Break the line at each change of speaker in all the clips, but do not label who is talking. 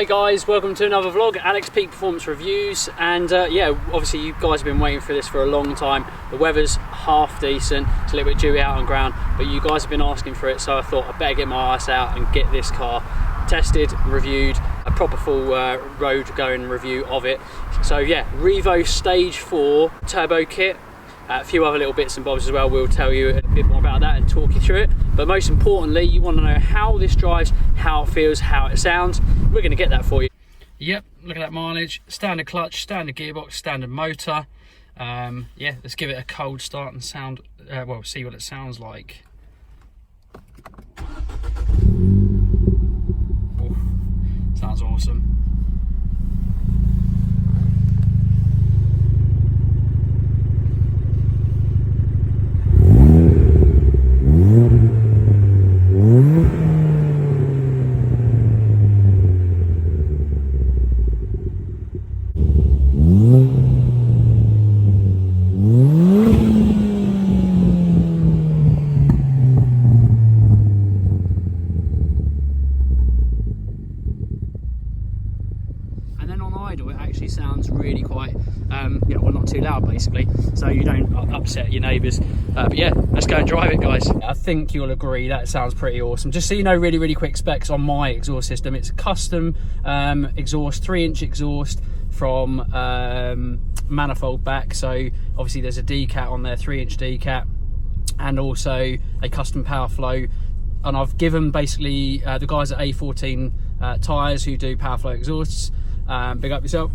Hi guys, welcome to another vlog, Alex Peak Performance Reviews. And yeah, obviously you guys have been waiting for this for a long time. The weather's half decent, it's a little bit dewy out on ground, but you guys have been asking for it, so I thought I'd better get my ass out and get this car tested, reviewed, a proper full road going review of it. So yeah, REVO Stage 4 turbo kit. A few other little bits and bobs as well. We'll tell you a bit more about that and talk you through it. But most importantly, you want to know how this drives, how it feels, how it sounds. We're going to get that for you. Yep, look at that mileage. Standard clutch, standard gearbox, standard motor. Yeah, let's give it a cold start and sound. Well, see what it sounds like. Ooh, sounds awesome. It actually sounds really quite, you know, well, not too loud basically, so you don't upset your neighbours. But yeah, let's go and drive it, guys. I think you'll agree that sounds pretty awesome. Just so you know, really quick specs on my exhaust system. It's a custom exhaust, 3-inch exhaust from manifold back. So obviously there's a decat on there, 3-inch decat, and also a custom power flow. And I've given basically the guys at A14 tyres who do power flow exhausts, big up yourself.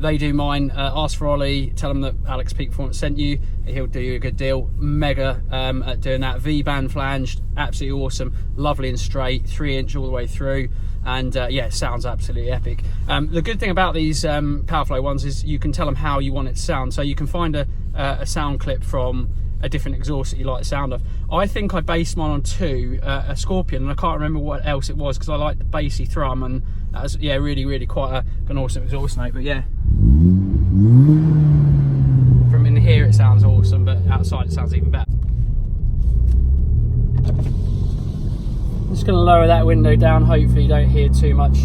They do mine. Ask for Ollie, tell them that Alex Peak Performance sent you. He'll do you a good deal. Mega at doing that. V-band flanged, absolutely awesome, lovely and straight, 3-inch all the way through, and yeah, it sounds absolutely epic. The good thing about these Powerflow ones is you can tell them how you want it to sound, so you can find a sound clip from a different exhaust that you like the sound of. I think I based mine on a Scorpion, and I can't remember what else it was because I like the bassy thrum, and that was, yeah, really quite an awesome exhaust note. But yeah, from in here it sounds awesome, but outside it sounds even better. I'm just going to lower that window down. Hopefully you don't hear too much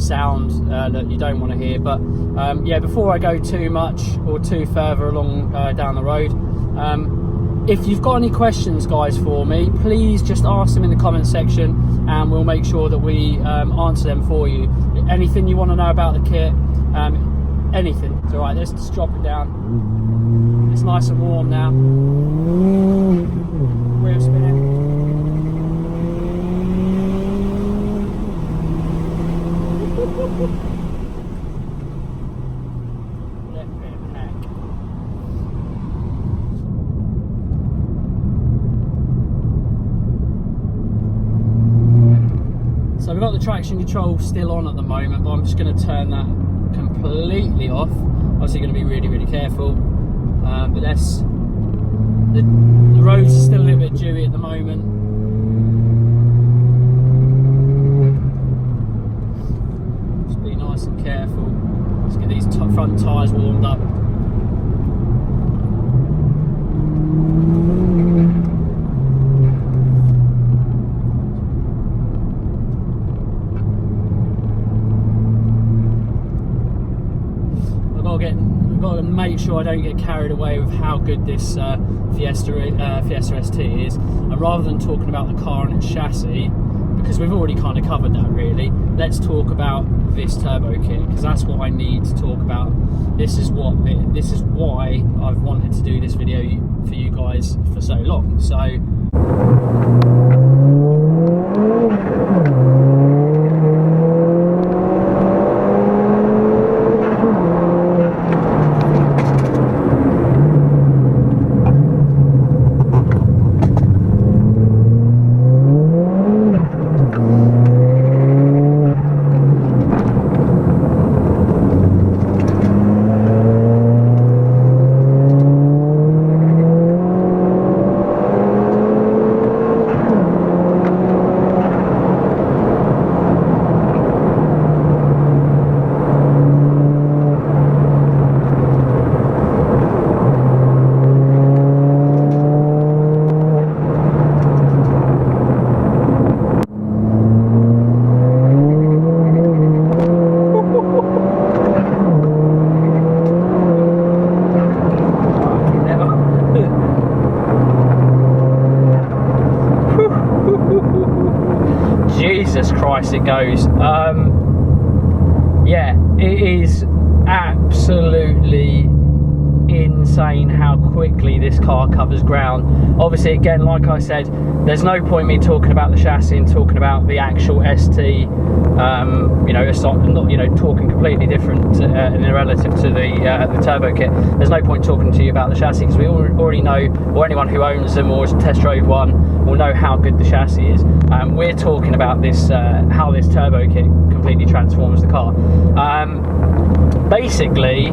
sound that you don't want to hear. But yeah, before I go too much or too further along down the road, if you've got any questions, guys, for me, please just ask them in the comment section and we'll make sure that we answer them for you. Anything you want to know about the kit, anything. It's alright, let's just drop it down. It's nice and warm now. Wheel spinning. So we've got the traction control still on at the moment, but I'm just going to turn that completely off. Obviously going to be really careful, but that's the roads are still a little bit dewy at the moment. Just be nice and careful. Let's get these front tyres warmed up. I've got to make sure I don't get carried away with how good this Fiesta ST is, and rather than talking about the car and its chassis, because we've already kind of covered that really, let's talk about this turbo kit, because that's what I need to talk about. This is why I've wanted to do this video for you guys for so long. So Christ it goes. Yeah, it is absolutely insane how quickly this car covers ground. Obviously, again, like I said, there's no point me talking about the chassis and talking about the actual ST. You know, it's not, you know, talking completely different in relative to the turbo kit. There's no point talking to you about the chassis because we already know, or anyone who owns them or has test drove one will know how good the chassis is. We're talking about this, how this turbo kit completely transforms the car. Basically,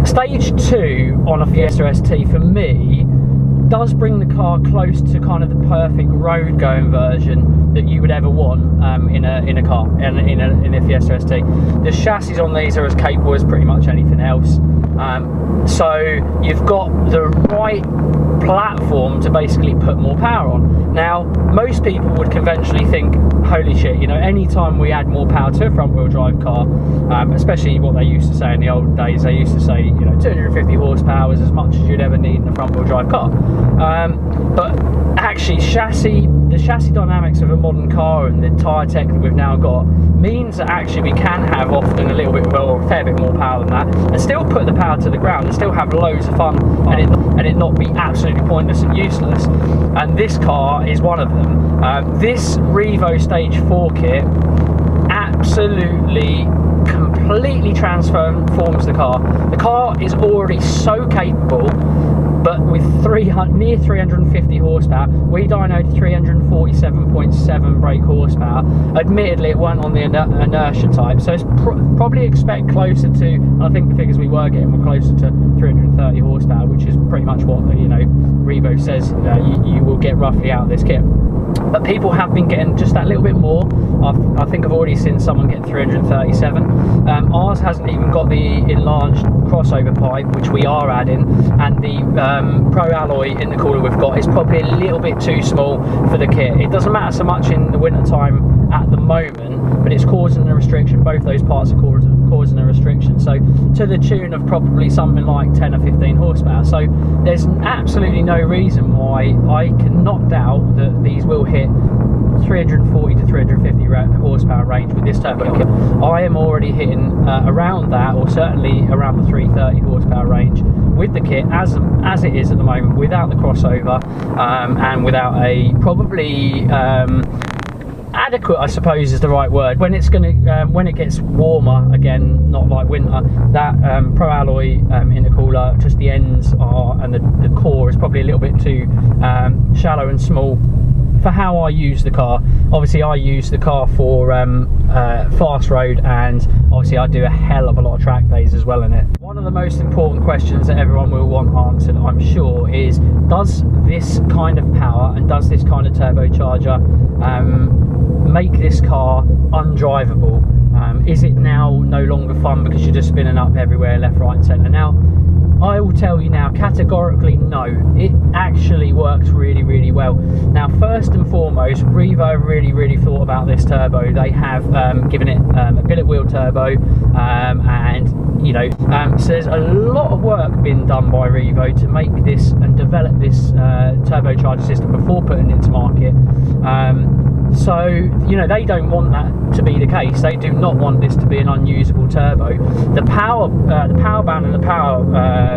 stage 2 on a Fiesta ST for me does bring the car close to kind of the perfect road going version that you would ever want in a car, in a Fiesta ST. The chassis on these are as capable as pretty much anything else. So you've got the right platform to basically put more power on. Now, most people would conventionally think, holy shit, you know, anytime we add more power to a front wheel drive car, especially what they used to say in the old days, they used to say, you know, 250 horsepower is as much as you'd ever need in a front wheel drive car. But actually, the chassis dynamics of a modern car and the tyre tech that we've now got means that actually we can have often a little bit, well, or a fair bit more power than that, and still put the power to the ground and still have loads of fun, and it not be absolutely pointless and useless. And this car is one of them. This REVO Stage 4 kit absolutely completely transforms the car. The car is already so capable, but with near 350 horsepower, we dynoed 347.7 brake horsepower. Admittedly, it weren't on the inertia type, so it's probably expect closer to, I think the figures we were getting were closer to 330 horsepower, which is pretty much what, you know, REVO says you will get roughly out of this kit. But people have been getting just that little bit more. I think I've already seen someone get 337. Ours hasn't even got the enlarged crossover pipe, which we are adding, and the Pro alloy in the cooler we've got is probably a little bit too small for the kit. It doesn't matter so much in the winter time at the moment, but it's causing a restriction. Both those parts are causing a restriction, so to the tune of probably something like 10 or 15 horsepower. So there's absolutely no reason why I cannot doubt that these will hit 340 to 350 horsepower range with this turbo kit. I am already hitting around that, or certainly around the 330 horsepower range with the kit as it is at the moment, without the crossover, and without a probably adequate, I suppose is the right word, when it's gonna when it gets warmer again, not like winter, that Pro alloy in the cooler, just the ends are, and the core is probably a little bit too shallow and small for how I use the car. Obviously I use the car for fast road, and obviously I do a hell of a lot of track days as well in it. One of the most important questions that everyone will want answered, I'm sure, is does this kind of power and does this kind of turbocharger make this car undrivable? Is it now no longer fun because you're just spinning up everywhere, left, right and centre? Now, I will tell you now, categorically no, it actually works really, really well. Now, first and foremost, REVO really thought about this turbo. They have given it a billet wheel turbo, and you know, so there's a lot of work been done by REVO to make this and develop this turbocharger system before putting it to market. So, you know, they don't want that to be the case. They do not want this to be an unusable turbo. The power band and the power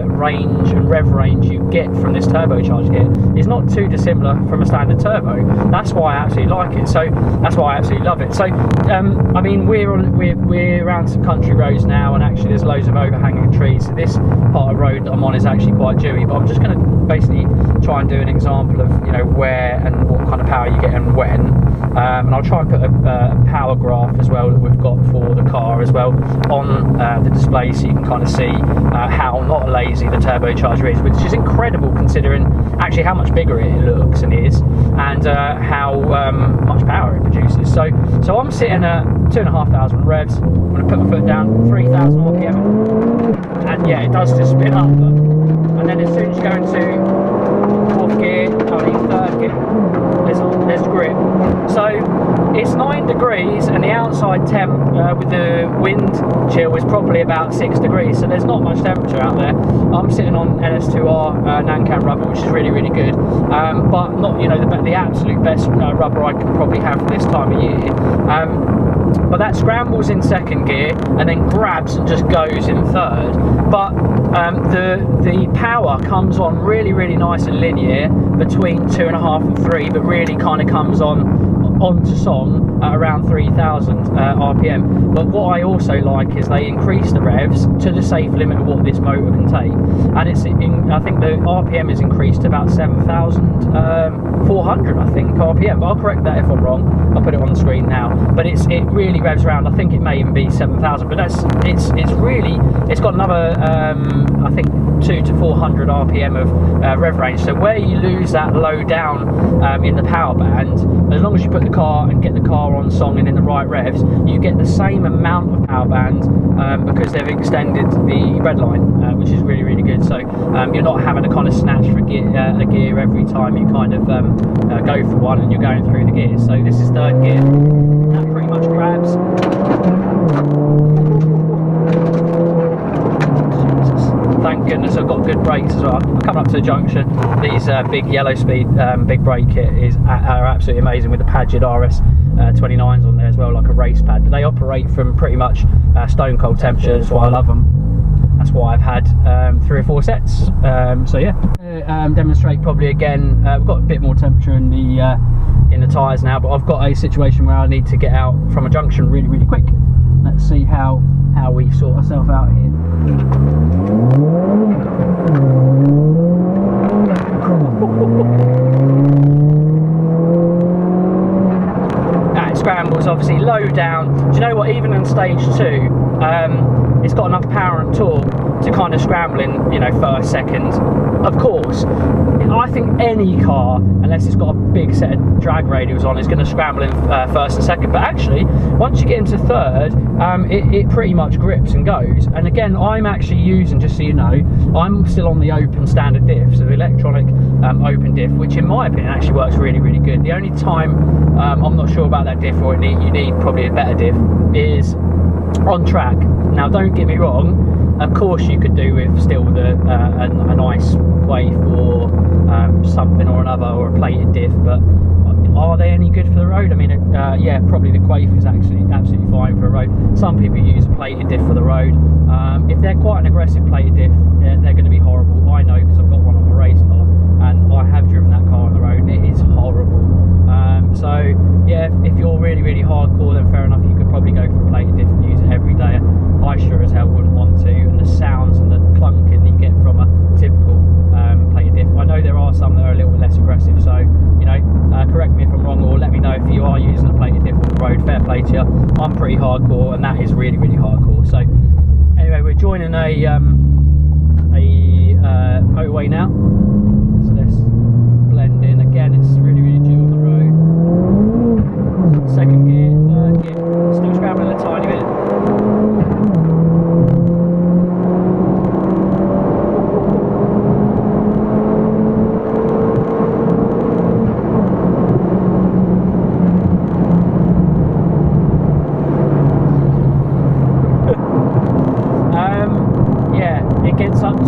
range and rev range you get from this turbocharged kit is not too dissimilar from a standard turbo. That's why I absolutely like it. So that's why I absolutely love it. So I mean, we're around some country roads now, and actually there's loads of overhanging trees. So this part of road that I'm on is actually quite dewy. But I'm just going to basically try and do an example of, you know, where and what kind of power you get and when. And I'll try and put a power graph as well that we've got for the car as well on the display, so you can kind of see how not lazy the turbocharger is, which is incredible considering actually how much bigger it looks and is, and how much power it produces. So I'm sitting at 2,500 revs. I'm going to put my foot down, 3,000 RPM, and yeah, it does just spin up. And then as soon as you go into fourth gear, third gear, there's grip. So it's 9 degrees and the outside temp with the wind chill is probably about 6 degrees, so there's not much temperature out there. I'm sitting on NS2R Nancan rubber, which is really, really good, but not, you know, the absolute best rubber I can probably have for this time of year. But that scrambles in second gear and then grabs and just goes in third. But the power comes on really, really nice and linear between 2.5 and 3, but really kind of comes onto song at around 3,000 RPM. But what I also like is they increase the revs to the safe limit of what this motor can take, and I think the RPM is increased to about 7,400 I think RPM, but I'll correct that if I'm wrong. I'll put it on the screen now, but it really revs around, I think it may even be 7,000, but it's got another I think 200 to 400 RPM of rev range. So where you lose that low down in the power band, as long as you put the car and get the car on song and in the right revs, you get the same amount of power band because they've extended the red line, which is really, really good. So you're not having to kind of snatch for a gear every time you kind of go for one and you're going through the gears. So this is third gear. That pretty much grabs. Thank goodness I've got good brakes as well. I'm coming up to the junction. These big yellow speed big brake kit are absolutely amazing, with the Padgett RS29s on there as well, like a race pad. But they operate from pretty much stone cold temperatures. That's why I love them. That's why I've had 3 or 4 sets. So yeah, demonstrate probably again. We've got a bit more temperature in the tyres now, but I've got a situation where I need to get out from a junction really, really quick. Let's see how we sort ourselves out here. It scrambles obviously low down. Do you know what, even in stage 2 it's got enough power and torque to kind of scramble in, you know, first, second. Of course, I think any car, unless it's got a big set of drag radials on, is going to scramble in first and second. But actually, once you get into third, it pretty much grips and goes. And again, I'm actually using, just so you know, I'm still on the open standard diff, so the electronic open diff, which in my opinion actually works really, really good. The only time I'm not sure about that diff, or you need probably a better diff, is on track. Now, don't get me wrong, of course you could do with still a nice quaif or something or another, or a plated diff, but are they any good for the road? I mean, yeah, probably the quaif is actually absolutely fine for a road. Some people use a plated diff for the road. If they're quite an aggressive plated diff, they're going to be horrible. I know, because I've got one on my race car and I have driven that car on the road and it is horrible. So yeah, if you're really, really hardcore, then fair enough, you could probably go for a plated diff and use it every day. I sure as hell wouldn't want to, and the sounds and the clunking that you get from a typical plated diff. I know there are some that are a little bit less aggressive, so you know, correct me if I'm wrong, or let me know if you are using a plated diff on the road. Fair play to you. I'm pretty hardcore, and that is really, really hardcore. So anyway, we're joining a motorway now, so let's blend in. Again, it's really, really due on the road. Second gear, third gear, still scrambling a tiny bit. Gets up to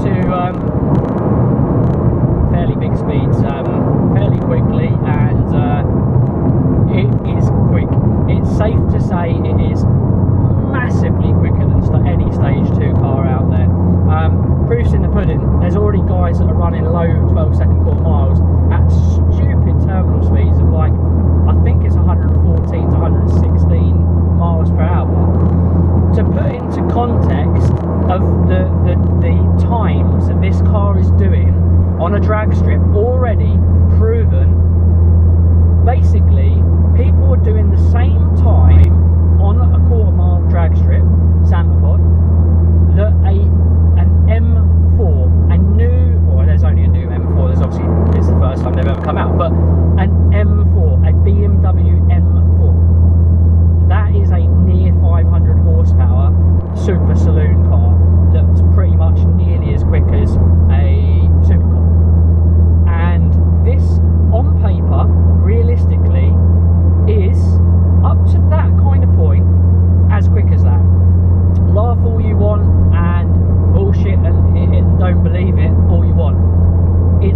fairly big speeds fairly quickly, and it is quick. It's safe to say it is massively quicker than any stage 2 car out there. Proof's in the pudding. There's already guys that are running low 12-second quarter miles at stupid terminal speeds of, like, I think it's 114 to 116 miles per hour. To put into context of the times that this car is doing on a drag strip, already proven, basically people are doing the same time on a quarter-mile drag strip, Santa Pod, that an M4, a new, or there's only a new M4, there's obviously, it's the first time they've ever come out, but an M4, a BMW M4, that is a near 500 horsepower super saloon car that's pretty much nearly as quick as a supercar. And this, on paper, realistically, is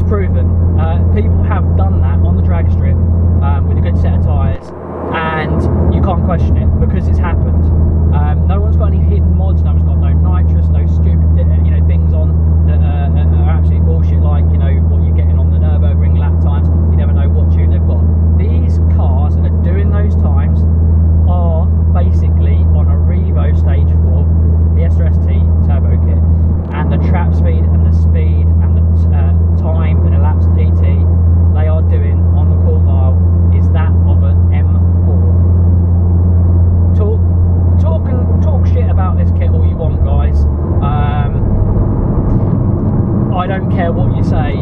proven. People have done that on the drag strip with a good set of tyres, and you can't question it because it's happened. No one's got any hidden mods, no one's got no nitrous, no stupid things on that are absolute bullshit, like what you're getting on the Nürburgring lap times. You never know what tune they've got. These cars that are doing those times are basically on a REVO Stage 4 Fiesta ST turbo kit, and the trap speed and the speed and the time and elapsed ET they are doing on the quarter mile is that of an M4. Talk shit about this kit all you want, guys. I don't care what you say.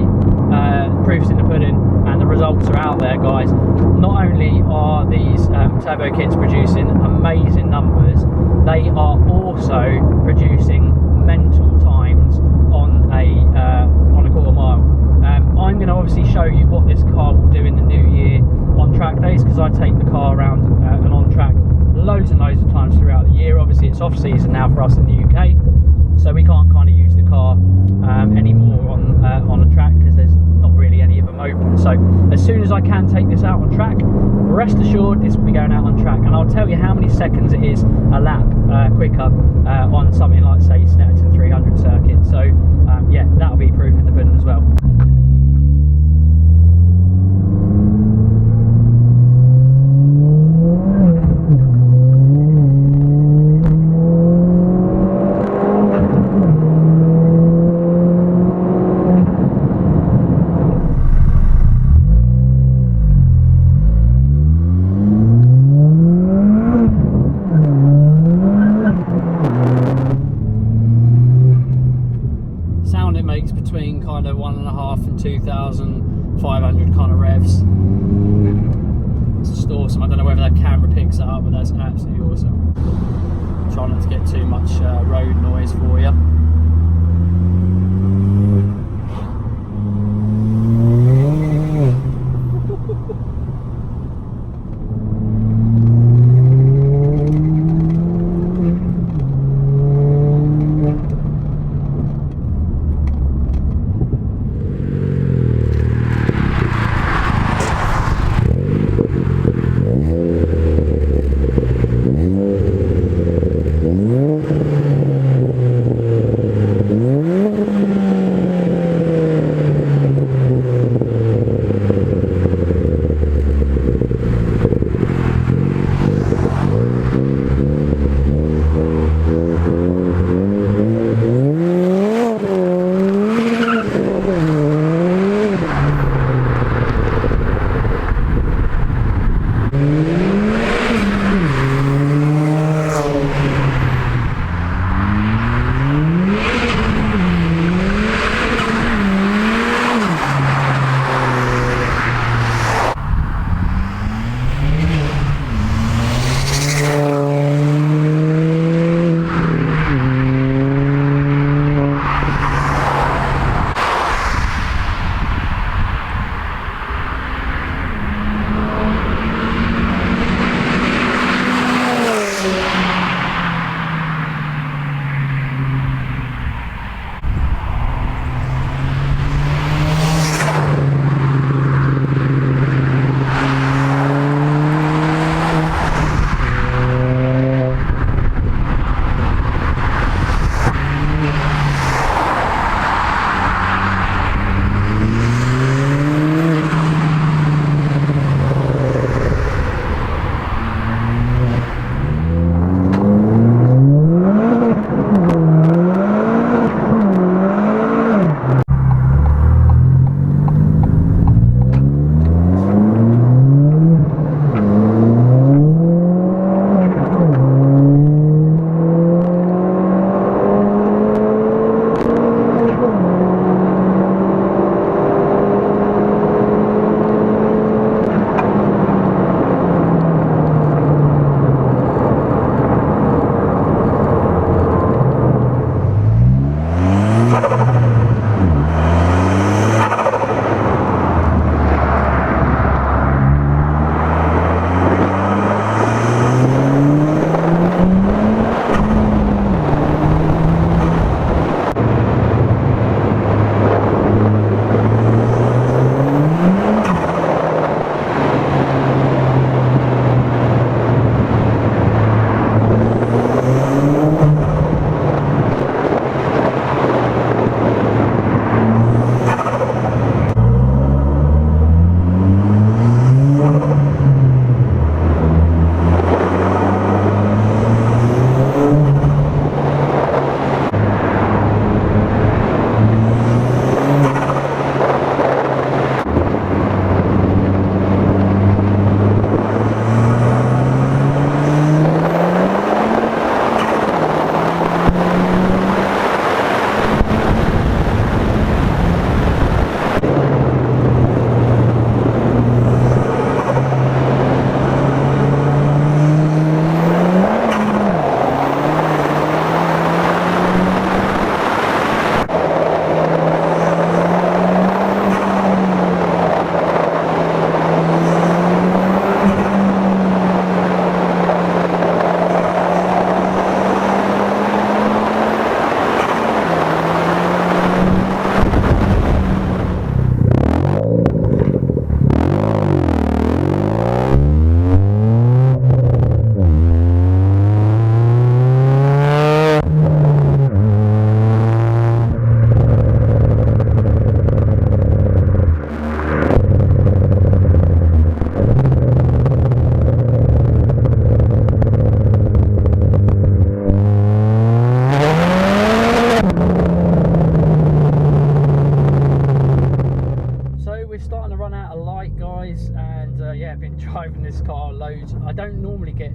Proof's in the pudding, and the results are out there, guys. Not only are these turbo kits producing amazing numbers, they are also producing mental times on a quarter mile. I'm going to obviously show you what this car will do in the new year on track days, because I take the car around and on track loads and loads of times throughout the year. Obviously it's off season now for us in the UK, so we can't kind of use the car anymore on the track because there's not really any of them open. So as soon as I can take this out on track, rest assured this will be going out on track, and I'll tell you how many seconds it is a lap quicker on something like, say, RT330 circuit. So yeah, that'll be proof in the pudding as well. Between kind of 1.5 and 2,500 kind of revs. It's just awesome. I don't know whether that camera picks it up, but that's absolutely awesome. Try not to get too much road noise for you. we're starting to run out of light, guys, and yeah, I've been driving this car loads. I don't normally get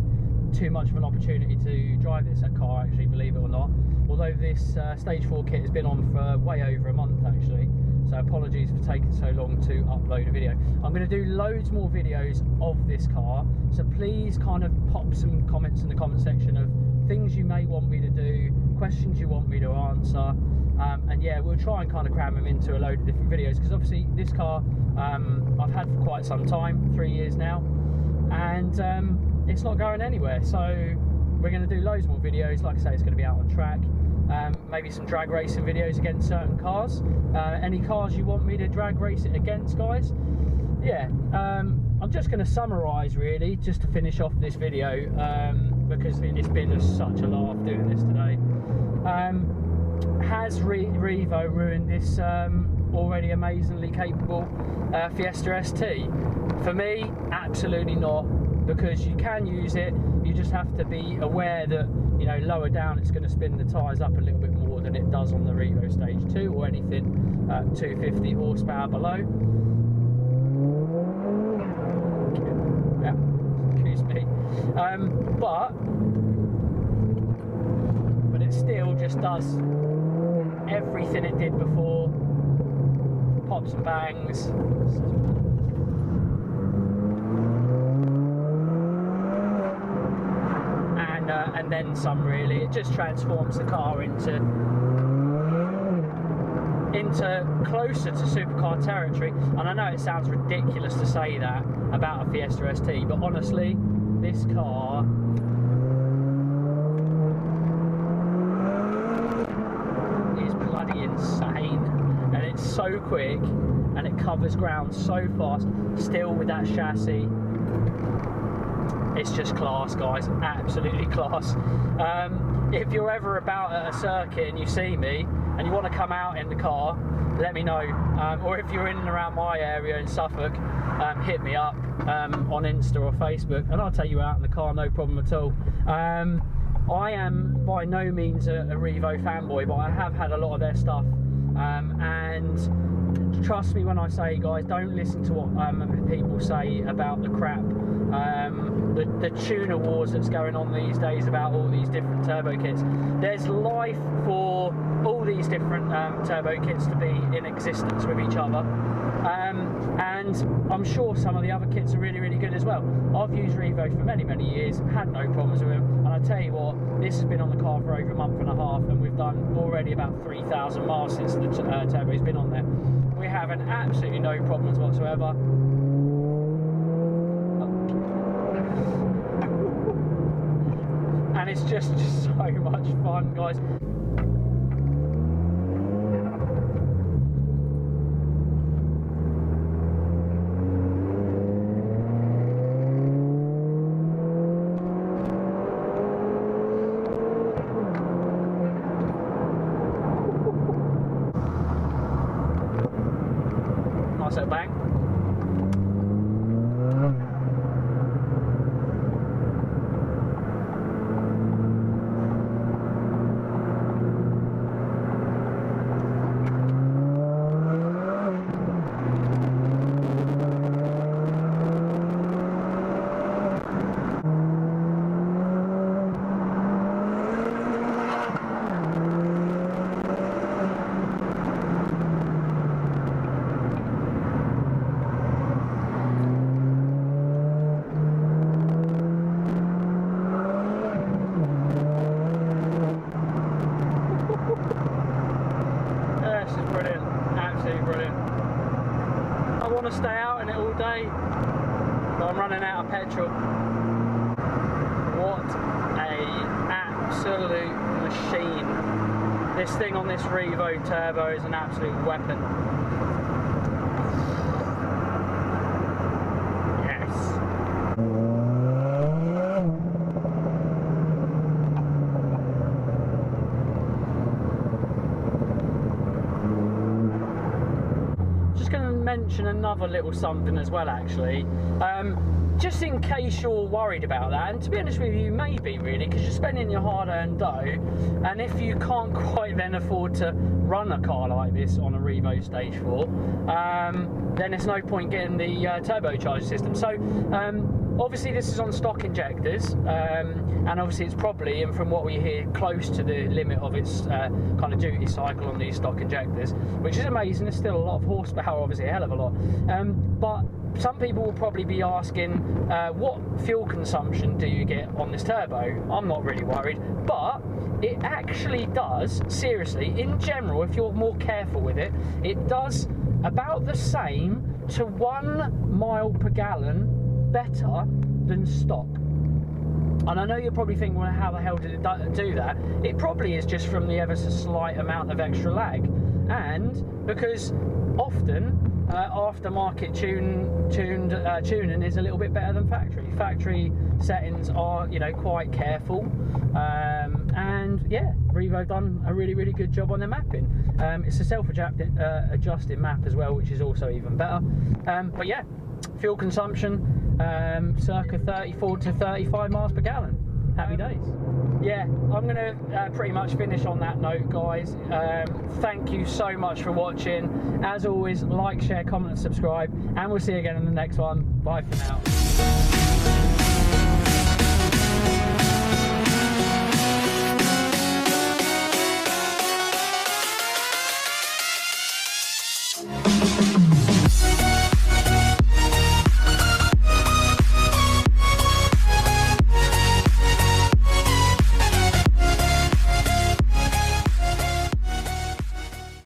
too much of an opportunity to drive this car, actually, believe it or not, although this stage 4 kit has been on for way over a month actually, so apologies for taking so long to upload a video. I'm going to do loads more videos of this car, so please kind of pop some comments in the comment section of things you may want me to do, questions you want me to answer, and yeah, we'll try and kind of cram them into a load of different videos, because obviously this car I've had for quite some time, 3 years now, and it's not going anywhere, so we're going to do loads more videos. Like I say, it's going to be out on track, maybe some drag racing videos against certain cars, any cars you want me to drag race it against, guys. Yeah, I'm just going to summarise really, just to finish off this video, because it's been just such a laugh doing this today. Has Revo ruined this already amazingly capable Fiesta ST? For me, absolutely not, because you can use it, you just have to be aware that, you know, lower down it's going to spin the tyres up a little bit more than it does on the REVO Stage 2 or anything 250 horsepower below. Yeah, excuse me. But it still just does everything it did before, pops and bangs. And then some, really. It just transforms the car into closer to supercar territory. And I know it sounds ridiculous to say that about a Fiesta ST, but honestly, this car is bloody insane, and it's so quick and it covers ground so fast, still with that chassis. It's just class, guys, absolutely class. If you're ever about at a circuit and you see me and you want to come out in the car, let me know. Or if you're in and around my area in Suffolk, hit me up on Insta or Facebook, and I'll take you out in the car, no problem at all. I am by no means a Revo fanboy, but I have had a lot of their stuff, and trust me when I say, guys, don't listen to what people say about the crap, the tuner wars that's going on these days about all these different turbo kits. There's life for all these different turbo kits to be in existence with each other, and I'm sure some of the other kits are really, really good as well. I've used Revo for many, many years, had no problems with them, and I tell you what, this has been on the car for over a month and a half, and we've done already about 3,000 miles since the turbo's been on there. We're having absolutely no problems whatsoever. And it's just so much fun, guys. Nice little bang. To stay out in it all day, but I'm running out of petrol. What a absolute machine. This thing on this Revo turbo is an absolute weapon. Yes. mention another little something as well, actually. Just in case you're worried about that, and to be honest with you, maybe really, because you're spending your hard-earned dough, and if you can't quite then afford to run a car like this on a REVO Stage 4, then there's no point getting the turbocharged system. So obviously this is on stock injectors, and obviously it's probably, and from what we hear, close to the limit of its kind of duty cycle on these stock injectors, which is amazing. There's still a lot of horsepower, obviously a hell of a lot, but some people will probably be asking, what fuel consumption do you get on this turbo? I'm not really worried, but it actually does, seriously, in general, if you're more careful with it, it does about the same to 1 mile per gallon better than stock. And I know you're probably thinking, well, how the hell did it do that? It probably is just from the ever so slight amount of extra lag. And because often aftermarket tuning is a little bit better than factory. Factory settings are, you know, quite careful. And yeah, REVO done a really, really good job on their mapping. It's a self-adjusting map as well, which is also even better. But yeah, fuel consumption, circa 34 to 35 miles per gallon. Happy days. Yeah, I'm gonna pretty much finish on that note, guys. Thank you so much for watching. As always, like, share, comment and subscribe, and we'll see you again in the next one. Bye for now.